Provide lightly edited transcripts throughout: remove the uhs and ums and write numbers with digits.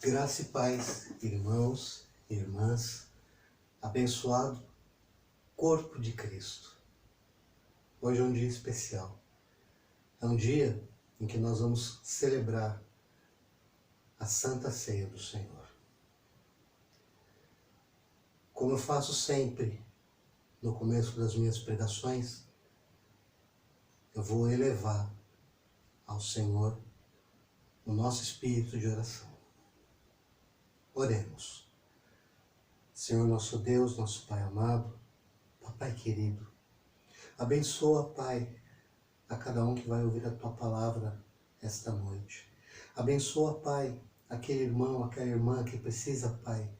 Graça e paz, irmãos e irmãs, abençoado corpo de Cristo. Hoje é um dia especial. É um dia em que nós vamos celebrar a Santa Ceia do Senhor. Como eu faço sempre no começo das minhas pregações, eu vou elevar ao Senhor o nosso espírito de oração. Oremos. Senhor nosso Deus, nosso Pai amado, Papai querido, abençoa, Pai, a cada um que vai ouvir a Tua palavra esta noite. Abençoa, Pai, aquele irmão, aquela irmã que precisa, Pai,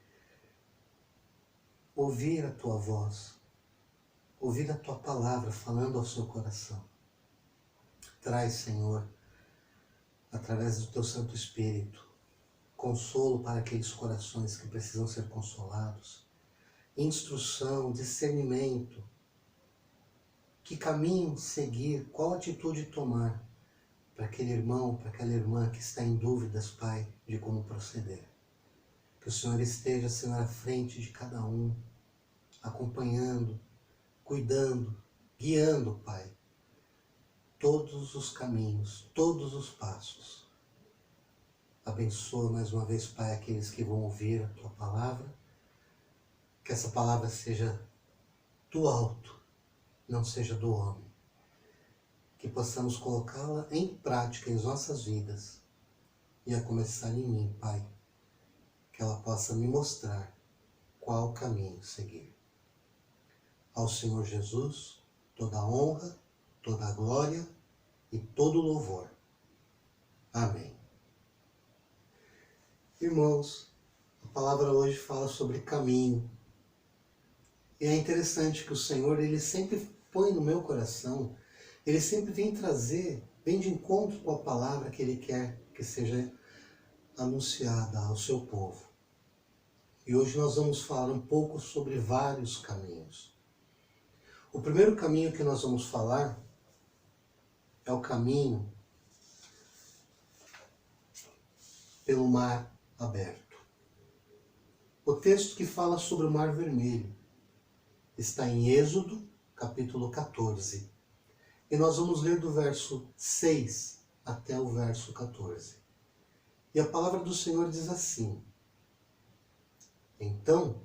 ouvir a Tua voz, ouvir a Tua palavra falando ao seu coração. Traz, Senhor, através do Teu Santo Espírito, consolo para aqueles corações que precisam ser consolados, instrução, discernimento, que caminho seguir, qual atitude tomar para aquele irmão, para aquela irmã que está em dúvidas, Pai, de como proceder. Que o Senhor esteja, Senhor, à frente de cada um, acompanhando, cuidando, guiando, Pai, todos os caminhos, todos os passos. Abençoa mais uma vez, Pai, aqueles que vão ouvir a Tua palavra, que essa palavra seja do alto, não seja do homem. Que possamos colocá-la em prática em nossas vidas e a começar em mim, Pai, que ela possa me mostrar qual caminho seguir. Ao Senhor Jesus, toda a honra, toda a glória e todo o louvor. Amém. Irmãos, a palavra hoje fala sobre caminho. E é interessante que o Senhor, Ele sempre põe no meu coração, Ele sempre vem trazer, vem de encontro com a palavra que Ele quer que seja anunciada ao seu povo. E hoje nós vamos falar um pouco sobre vários caminhos. O primeiro caminho que nós vamos falar é o caminho pelo mar aberto. O texto que fala sobre o Mar Vermelho está em Êxodo, capítulo 14. E nós vamos ler do verso 6 até o verso 14. E a palavra do Senhor diz assim: Então,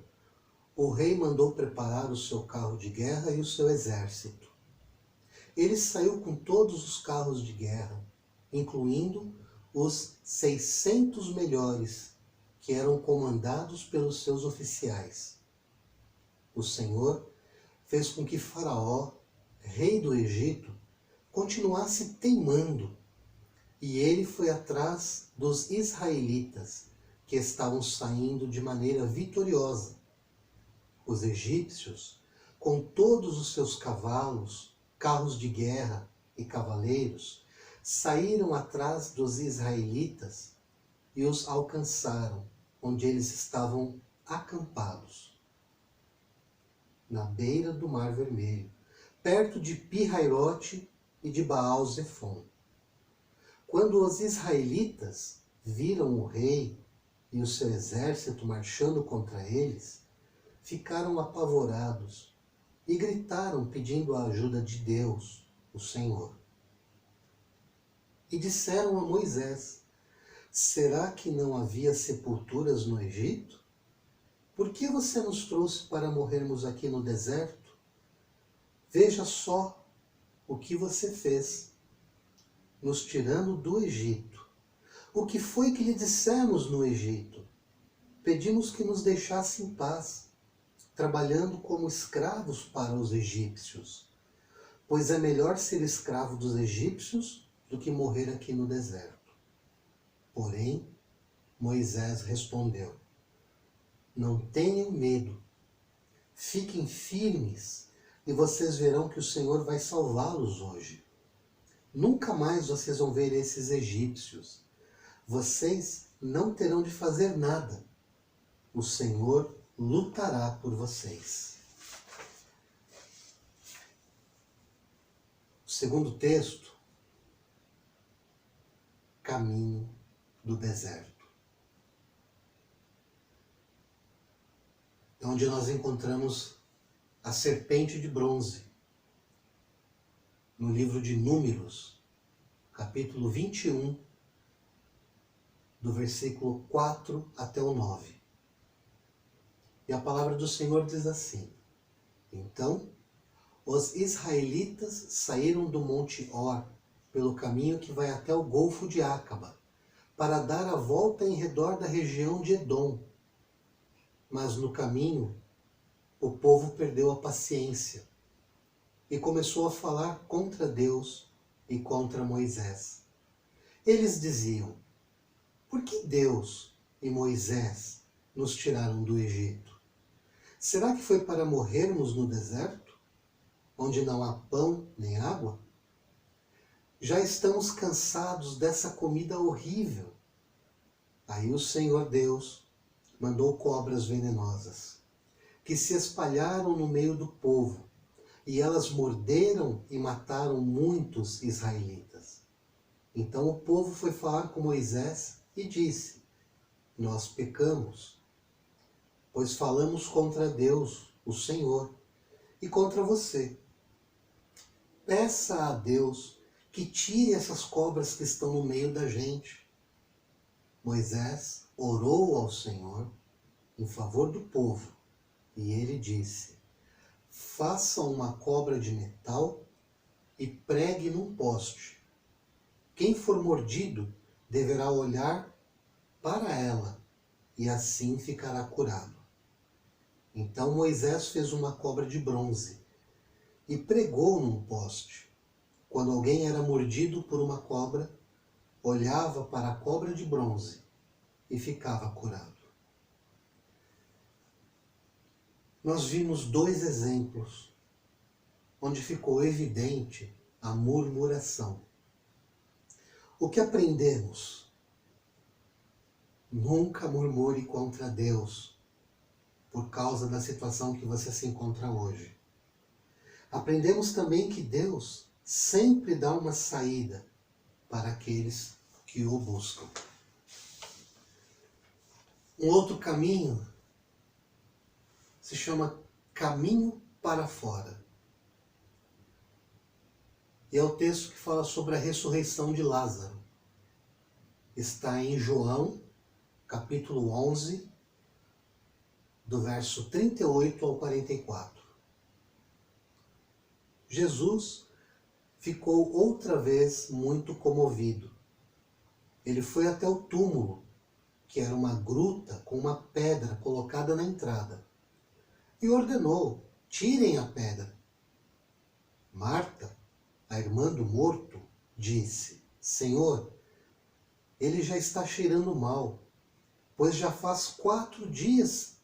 o rei mandou preparar o seu carro de guerra e o seu exército. Ele saiu com todos os carros de guerra, incluindo os 600 melhores, que eram comandados pelos seus oficiais. O Senhor fez com que Faraó, rei do Egito, continuasse teimando, e ele foi atrás dos israelitas, que estavam saindo de maneira vitoriosa. Os egípcios, com todos os seus cavalos, carros de guerra e cavaleiros, saíram atrás dos israelitas e os alcançaram, onde eles estavam acampados, na beira do Mar Vermelho, perto de Pi-Hairote e de Baal-Zefon. Quando os israelitas viram o rei e o seu exército marchando contra eles, ficaram apavorados e gritaram pedindo a ajuda de Deus, o Senhor. E disseram a Moisés: Será que não havia sepulturas no Egito? Por que você nos trouxe para morrermos aqui no deserto? Veja só o que você fez, nos tirando do Egito. O que foi que lhe dissemos no Egito? Pedimos que nos deixasse em paz, trabalhando como escravos para os egípcios, pois é melhor ser escravo dos egípcios do que morrer aqui no deserto. Porém, Moisés respondeu: Não tenham medo, fiquem firmes e vocês verão que o Senhor vai salvá-los hoje. Nunca mais vocês vão ver esses egípcios. Vocês não terão de fazer nada. O Senhor lutará por vocês. O segundo texto, caminho do deserto. é onde nós encontramos a serpente de bronze, no livro de Números, capítulo 21, do versículo 4 até o 9. E a palavra do Senhor diz assim: Então, os israelitas saíram do monte Or, pelo caminho que vai até o Golfo de Acaba, para dar a volta em redor da região de Edom. Mas no caminho, o povo perdeu a paciência e começou a falar contra Deus e contra Moisés. Eles diziam: Por que Deus e Moisés nos tiraram do Egito? Será que foi para morrermos no deserto, onde não há pão nem água? Já estamos cansados dessa comida horrível. Aí o Senhor Deus mandou cobras venenosas, que se espalharam no meio do povo, e elas morderam e mataram muitos israelitas. Então o povo foi falar com Moisés e disse: Nós pecamos, pois falamos contra Deus, o Senhor, e contra você. Peça a Deus que tire essas cobras que estão no meio da gente. Moisés orou ao Senhor em favor do povo, e ele disse: Faça uma cobra de metal e pregue num poste. Quem for mordido deverá olhar para ela, e assim ficará curado. Então Moisés fez uma cobra de bronze e pregou num poste. Quando alguém era mordido por uma cobra, olhava para a cobra de bronze e ficava curado. Nós vimos dois exemplos onde ficou evidente a murmuração. O que aprendemos? Nunca murmure contra Deus por causa da situação que você se encontra hoje. Aprendemos também que Deus sempre dá uma saída para aqueles que o buscam. Um outro caminho se chama caminho para fora. E é o texto que fala sobre a ressurreição de Lázaro. Está em João, capítulo 11, do verso 38 ao 44. Jesus ficou outra vez muito comovido. Ele foi até o túmulo, que era uma gruta com uma pedra colocada na entrada, e ordenou: tirem a pedra. Marta, a irmã do morto, disse: Senhor, ele já está cheirando mal, pois já faz 4 dias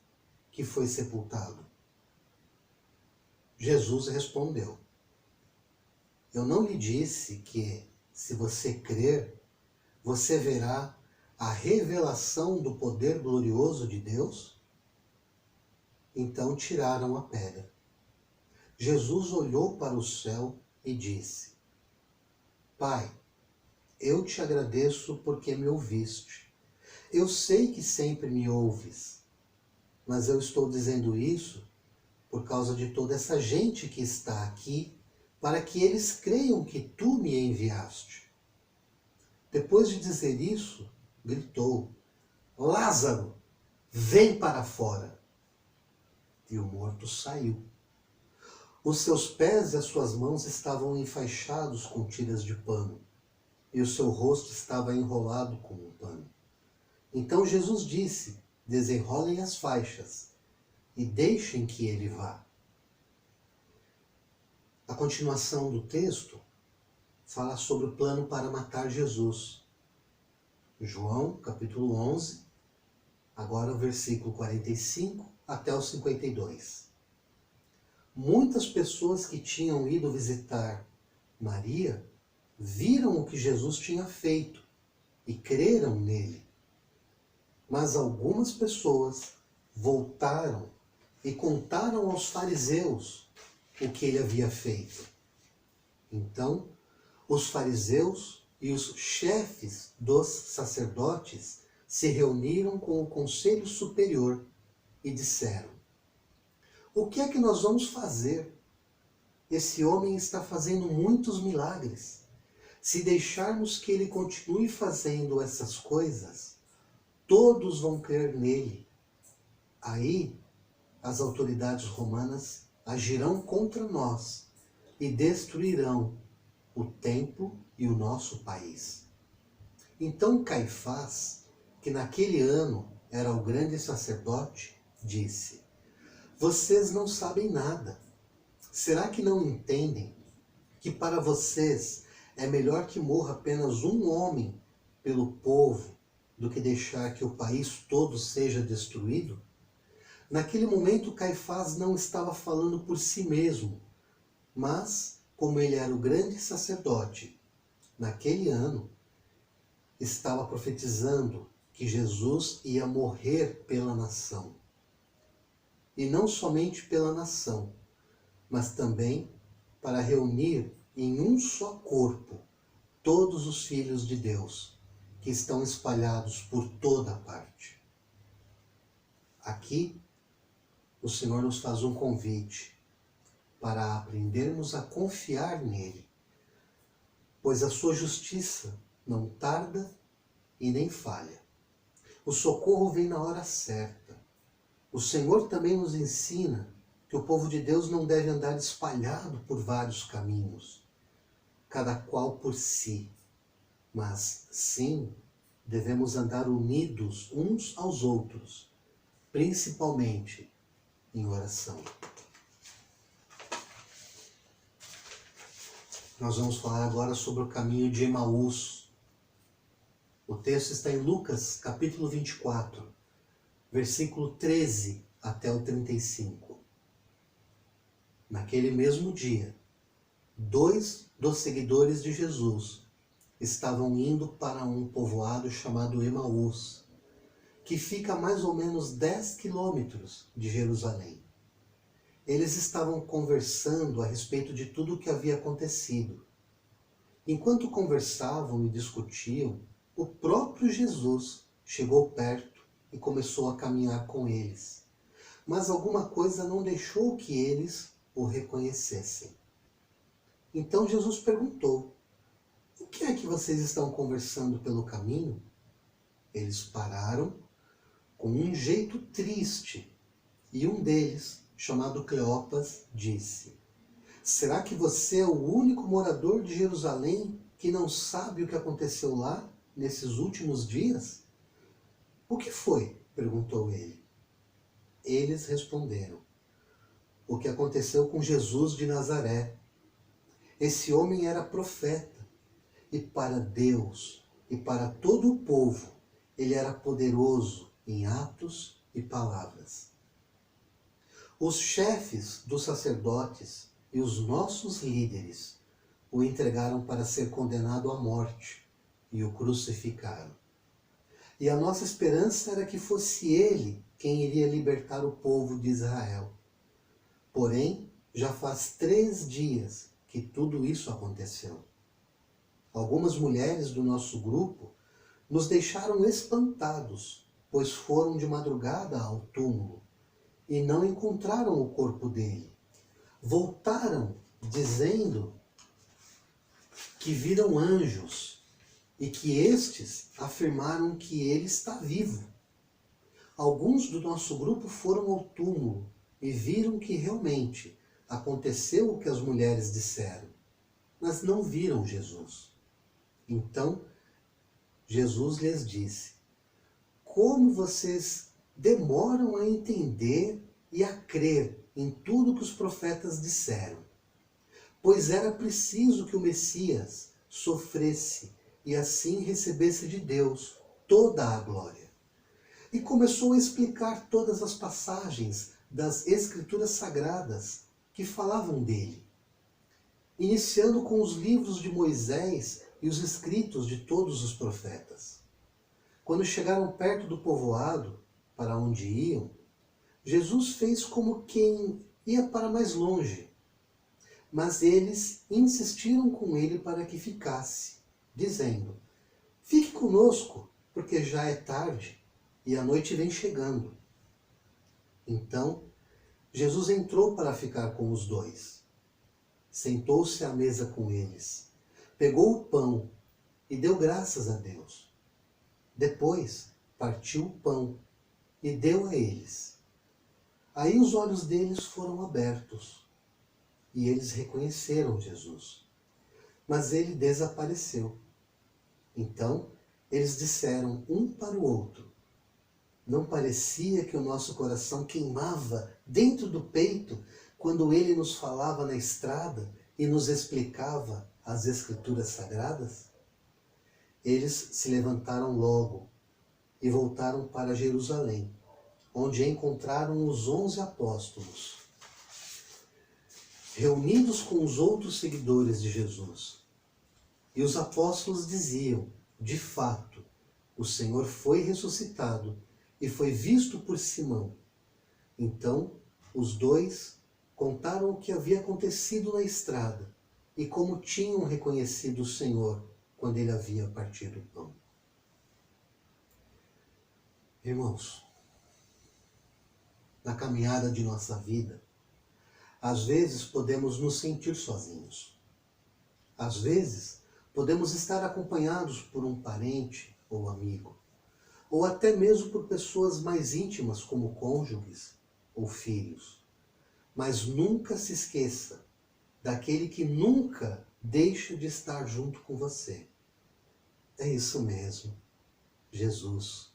que foi sepultado. Jesus respondeu: Eu não lhe disse que, se você crer, você verá a revelação do poder glorioso de Deus? Então tiraram a pedra. Jesus olhou para o céu e disse: Pai, eu te agradeço porque me ouviste. Eu sei que sempre me ouves, mas eu estou dizendo isso por causa de toda essa gente que está aqui, para que eles creiam que tu me enviaste. Depois de dizer isso, gritou: Lázaro, vem para fora. E o morto saiu. Os seus pés e as suas mãos estavam enfaixados com tiras de pano, e o seu rosto estava enrolado com um pano. Então Jesus disse: Desenrolem as faixas e deixem que ele vá. A continuação do texto fala sobre o plano para matar Jesus. João, capítulo 11, agora o versículo 45 até o 52. Muitas pessoas que tinham ido visitar Maria viram o que Jesus tinha feito e creram nele. Mas algumas pessoas voltaram e contaram aos fariseus o que ele havia feito. Então, os fariseus e os chefes dos sacerdotes se reuniram com o conselho superior e disseram: O que é que nós vamos fazer? Esse homem está fazendo muitos milagres. Se deixarmos que ele continue fazendo essas coisas, todos vão crer nele. Aí, as autoridades romanas agirão contra nós e destruirão o templo e o nosso país. Então Caifás, que naquele ano era o grande sacerdote, disse: vocês não sabem nada. Será que não entendem que para vocês é melhor que morra apenas um homem pelo povo do que deixar que o país todo seja destruído? Naquele momento Caifás não estava falando por si mesmo, mas como ele era o grande sacerdote, naquele ano estava profetizando que Jesus ia morrer pela nação. E não somente pela nação, mas também para reunir em um só corpo todos os filhos de Deus que estão espalhados por toda parte. Aqui, o Senhor nos faz um convite para aprendermos a confiar nele, pois a sua justiça não tarda e nem falha. O socorro vem na hora certa. O Senhor também nos ensina que o povo de Deus não deve andar espalhado por vários caminhos, cada qual por si, mas sim devemos andar unidos uns aos outros, principalmente em oração. Nós vamos falar agora sobre o caminho de Emaús. O texto está em Lucas, capítulo 24, versículo 13 até o 35. Naquele mesmo dia, 2 dos seguidores de Jesus estavam indo para um povoado chamado Emaús, que fica a mais ou menos 10 quilômetros de Jerusalém. Eles estavam conversando a respeito de tudo o que havia acontecido. Enquanto conversavam e discutiam, o próprio Jesus chegou perto e começou a caminhar com eles. Mas alguma coisa não deixou que eles o reconhecessem. Então Jesus perguntou: o que é que vocês estão conversando pelo caminho? Eles pararam com um jeito triste e um deles, chamado Cleopas, disse: será que você é o único morador de Jerusalém que não sabe o que aconteceu lá nesses últimos dias? O que foi? Perguntou ele. Eles responderam: o que aconteceu com Jesus de Nazaré. Esse homem era profeta, e para Deus e para todo o povo ele era poderoso em atos e palavras. Os chefes dos sacerdotes e os nossos líderes o entregaram para ser condenado à morte e o crucificaram. E a nossa esperança era que fosse ele quem iria libertar o povo de Israel. Porém, já faz 3 dias que tudo isso aconteceu. Algumas mulheres do nosso grupo nos deixaram espantados, pois foram de madrugada ao túmulo e não encontraram o corpo dele. Voltaram dizendo que viram anjos e que estes afirmaram que ele está vivo. Alguns do nosso grupo foram ao túmulo e viram que realmente aconteceu o que as mulheres disseram, mas não viram Jesus. Então, Jesus lhes disse: como vocês demoram a entender e a crer em tudo que os profetas disseram? Pois era preciso que o Messias sofresse e assim recebesse de Deus toda a glória. E começou a explicar todas as passagens das Escrituras Sagradas que falavam dele, iniciando com os livros de Moisés e os escritos de todos os profetas. Quando chegaram perto do povoado, para onde iam, Jesus fez como quem ia para mais longe. Mas eles insistiram com ele para que ficasse, dizendo: fique conosco, porque já é tarde e a noite vem chegando. Então, Jesus entrou para ficar com os dois. Sentou-se à mesa com eles, pegou o pão e deu graças a Deus. Depois partiu o pão e deu a eles. Aí os olhos deles foram abertos e eles reconheceram Jesus. Mas ele desapareceu. Então eles disseram um para o outro: não parecia que o nosso coração queimava dentro do peito quando ele nos falava na estrada e nos explicava as Escrituras Sagradas? Eles se levantaram logo e voltaram para Jerusalém, onde encontraram os 11 apóstolos, reunidos com os outros seguidores de Jesus. E os apóstolos diziam: de fato, o Senhor foi ressuscitado e foi visto por Simão. Então, os dois contaram o que havia acontecido na estrada e como tinham reconhecido o Senhor quando ele havia partido o pão. Irmãos, na caminhada de nossa vida, às vezes podemos nos sentir sozinhos. Às vezes, podemos estar acompanhados por um parente ou amigo, ou até mesmo por pessoas mais íntimas como cônjuges ou filhos. Mas nunca se esqueça daquele que nunca deixa de estar junto com você. É isso mesmo, Jesus.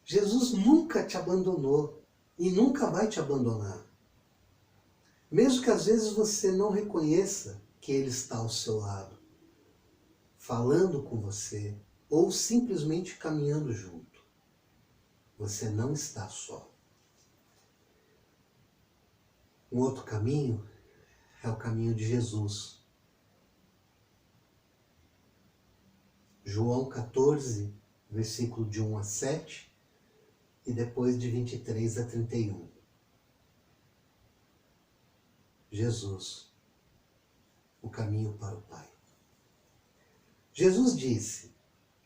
Jesus nunca te abandonou e nunca vai te abandonar. Mesmo que às vezes você não reconheça que Ele está ao seu lado, falando com você ou simplesmente caminhando junto. Você não está só. Um outro caminho é o caminho de Jesus. João 14, versículo de 1 a 7 e depois de 23 a 31. Jesus, o caminho para o Pai. Jesus disse: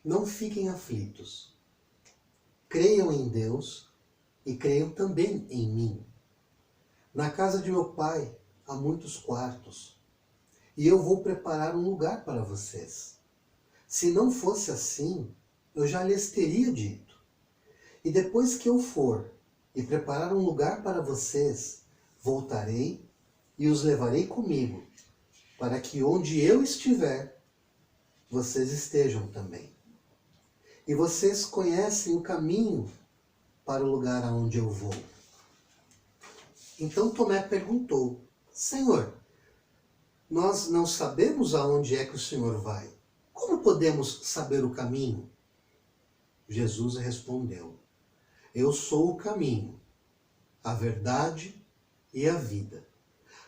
não fiquem aflitos. Creiam em Deus e creiam também em mim. Na casa de meu Pai há muitos quartos, e eu vou preparar um lugar para vocês. Se não fosse assim, eu já lhes teria dito. E depois que eu for e preparar um lugar para vocês, voltarei e os levarei comigo, para que onde eu estiver, vocês estejam também. E vocês conhecem o caminho para o lugar aonde eu vou. Então Tomé perguntou: Senhor, nós não sabemos aonde é que o Senhor vai. Como podemos saber o caminho? Jesus respondeu: eu sou o caminho, a verdade e a vida.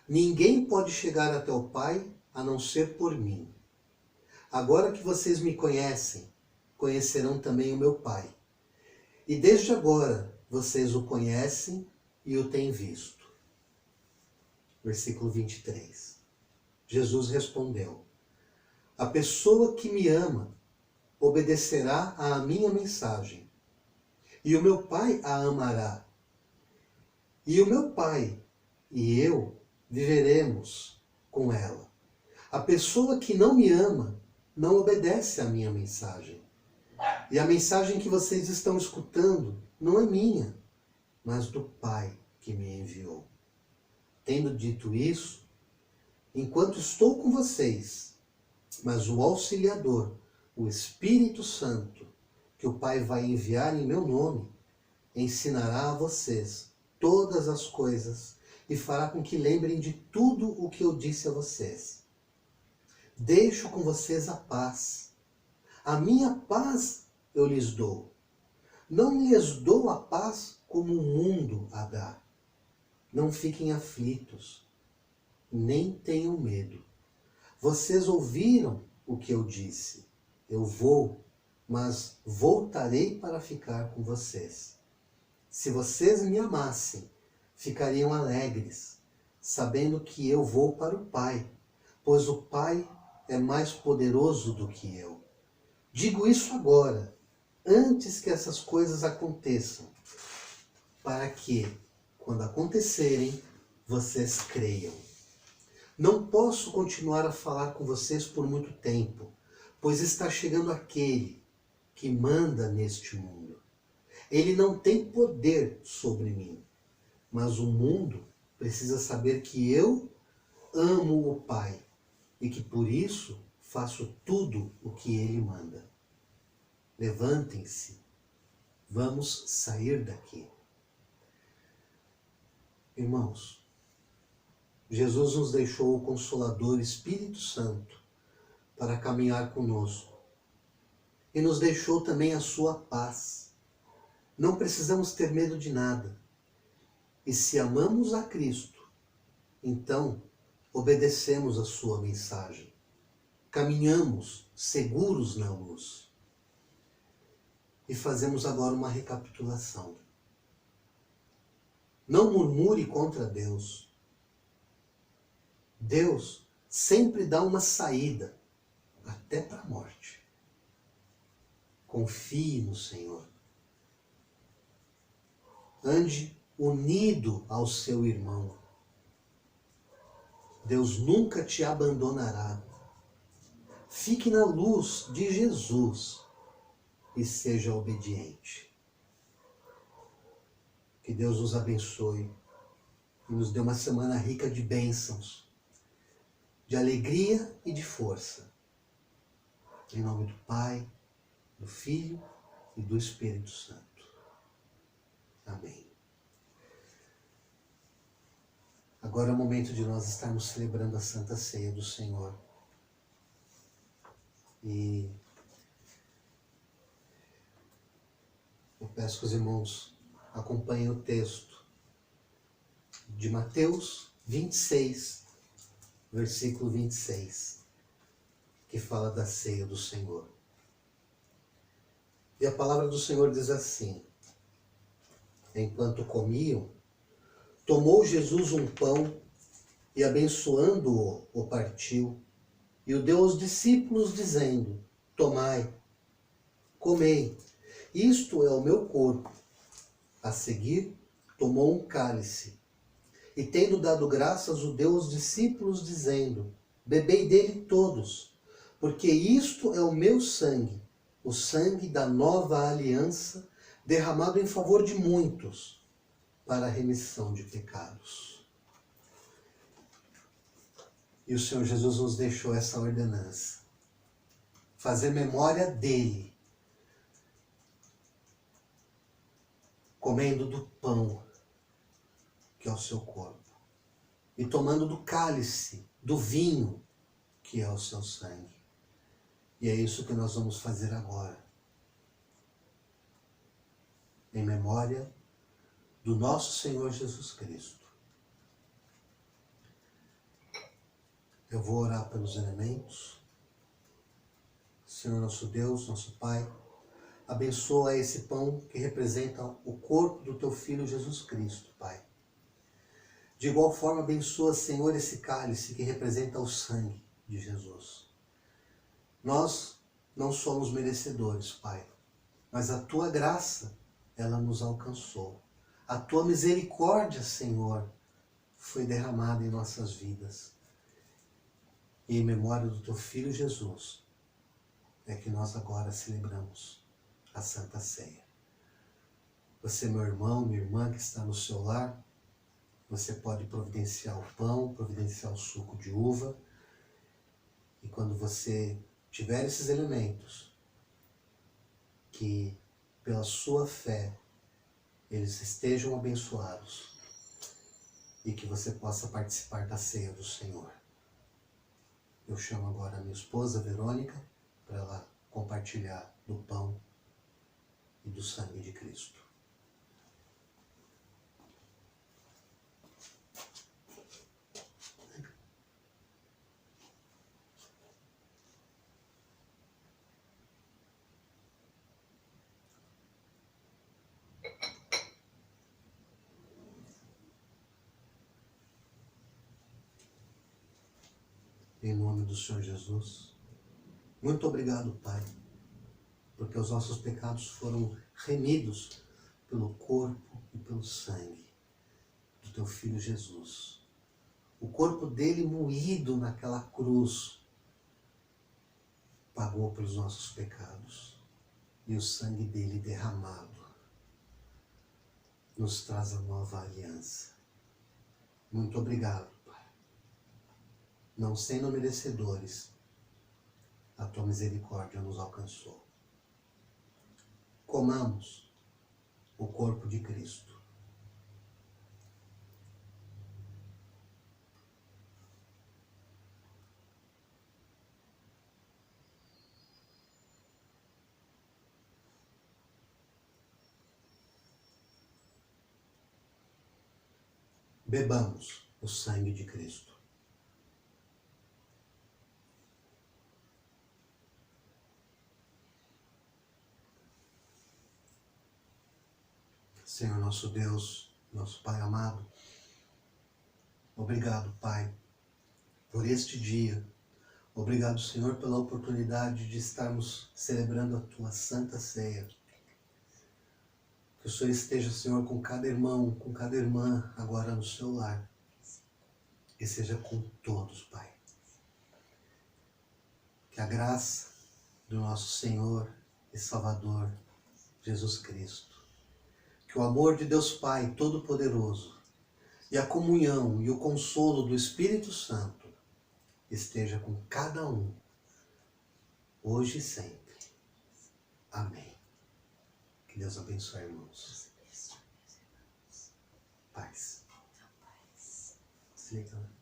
Ninguém pode chegar até o Pai a não ser por mim. Agora que vocês me conhecem, conhecerão também o meu Pai. E desde agora vocês o conhecem e o têm visto. Versículo 23. Jesus respondeu: a pessoa que me ama obedecerá à minha mensagem, e o meu Pai a amará. E o meu Pai e eu viveremos com ela. A pessoa que não me ama não obedece à minha mensagem. E a mensagem que vocês estão escutando não é minha, mas do Pai que me enviou. Tendo dito isso, enquanto estou com vocês, mas o Auxiliador, o Espírito Santo, que o Pai vai enviar em meu nome, ensinará a vocês todas as coisas e fará com que lembrem de tudo o que eu disse a vocês. Deixo com vocês a paz. A minha paz eu lhes dou. Não lhes dou a paz como o mundo a dá. Não fiquem aflitos, nem tenham medo. Vocês ouviram o que eu disse. Eu vou, mas voltarei para ficar com vocês. Se vocês me amassem, ficariam alegres, sabendo que eu vou para o Pai, pois o Pai é mais poderoso do que eu. Digo isso agora, antes que essas coisas aconteçam, para que, quando acontecerem, vocês creiam. Não posso continuar a falar com vocês por muito tempo, pois está chegando aquele que manda neste mundo. Ele não tem poder sobre mim, mas o mundo precisa saber que eu amo o Pai e que por isso faço tudo o que Ele manda. Levantem-se, vamos sair daqui. Irmãos, Jesus nos deixou o Consolador Espírito Santo para caminhar conosco e nos deixou também a sua paz. Não precisamos ter medo de nada. E se amamos a Cristo, então obedecemos a sua mensagem. Caminhamos seguros na luz. E fazemos agora uma recapitulação. Não murmure contra Deus. Deus sempre dá uma saída, até para a morte. Confie no Senhor. Ande unido ao seu irmão. Deus nunca te abandonará. Fique na luz de Jesus e seja obediente. Que Deus nos abençoe e nos dê uma semana rica de bênçãos, de alegria e de força. Em nome do Pai, do Filho e do Espírito Santo. Amém. Agora é o momento de nós estarmos celebrando a Santa Ceia do Senhor. E eu peço que os irmãos acompanhem o texto de Mateus 26, versículo 26, que fala da ceia do Senhor. E a palavra do Senhor diz assim: enquanto comiam, tomou Jesus um pão e, abençoando-o, o partiu e o deu aos discípulos, dizendo: tomai, comei, isto é o meu corpo. A seguir, tomou um cálice e, tendo dado graças, o deu aos discípulos, dizendo: bebei dele todos, porque isto é o meu sangue, o sangue da nova aliança, derramado em favor de muitos, para a remissão de pecados. E o Senhor Jesus nos deixou essa ordenança: fazer memória dele, comendo do pão, que é o seu corpo, e tomando do cálice, do vinho, que é o seu sangue. E é isso que nós vamos fazer agora, em memória do nosso Senhor Jesus Cristo. Eu vou orar pelos elementos. Senhor nosso Deus, nosso Pai, abençoa esse pão que representa o corpo do teu Filho Jesus Cristo, Pai. De igual forma, abençoa, Senhor, esse cálice que representa o sangue de Jesus. Nós não somos merecedores, Pai, mas a tua graça, ela nos alcançou. A tua misericórdia, Senhor, foi derramada em nossas vidas. E em memória do teu Filho Jesus, é que nós agora celebramos a Santa Ceia. Você, meu irmão, minha irmã que está no seu lar, você pode providenciar o pão, providenciar o suco de uva. E quando você tiver esses elementos, que pela sua fé eles estejam abençoados e que você possa participar da ceia do Senhor. Eu chamo agora a minha esposa, Verônica, para ela compartilhar do pão e do sangue de Cristo. Em nome do Senhor Jesus. Muito obrigado, Pai, porque os nossos pecados foram remidos pelo corpo e pelo sangue do teu Filho Jesus. O corpo dele moído naquela cruz pagou pelos nossos pecados. E o sangue dele derramado nos traz a nova aliança. Muito obrigado, Pai. Não sendo merecedores, a tua misericórdia nos alcançou. Comamos o corpo de Cristo. Bebamos o sangue de Cristo. Senhor nosso Deus, nosso Pai amado, obrigado, Pai, por este dia. Obrigado, Senhor, pela oportunidade de estarmos celebrando a Tua Santa Ceia. Que o Senhor esteja, Senhor, com cada irmão, com cada irmã agora no seu lar. E seja com todos, Pai. Que a graça do nosso Senhor e Salvador, Jesus Cristo, que o amor de Deus Pai Todo-Poderoso e a comunhão e o consolo do Espírito Santo esteja com cada um, hoje e sempre. Amém. Que Deus abençoe, irmãos. Paz. Se liga, né?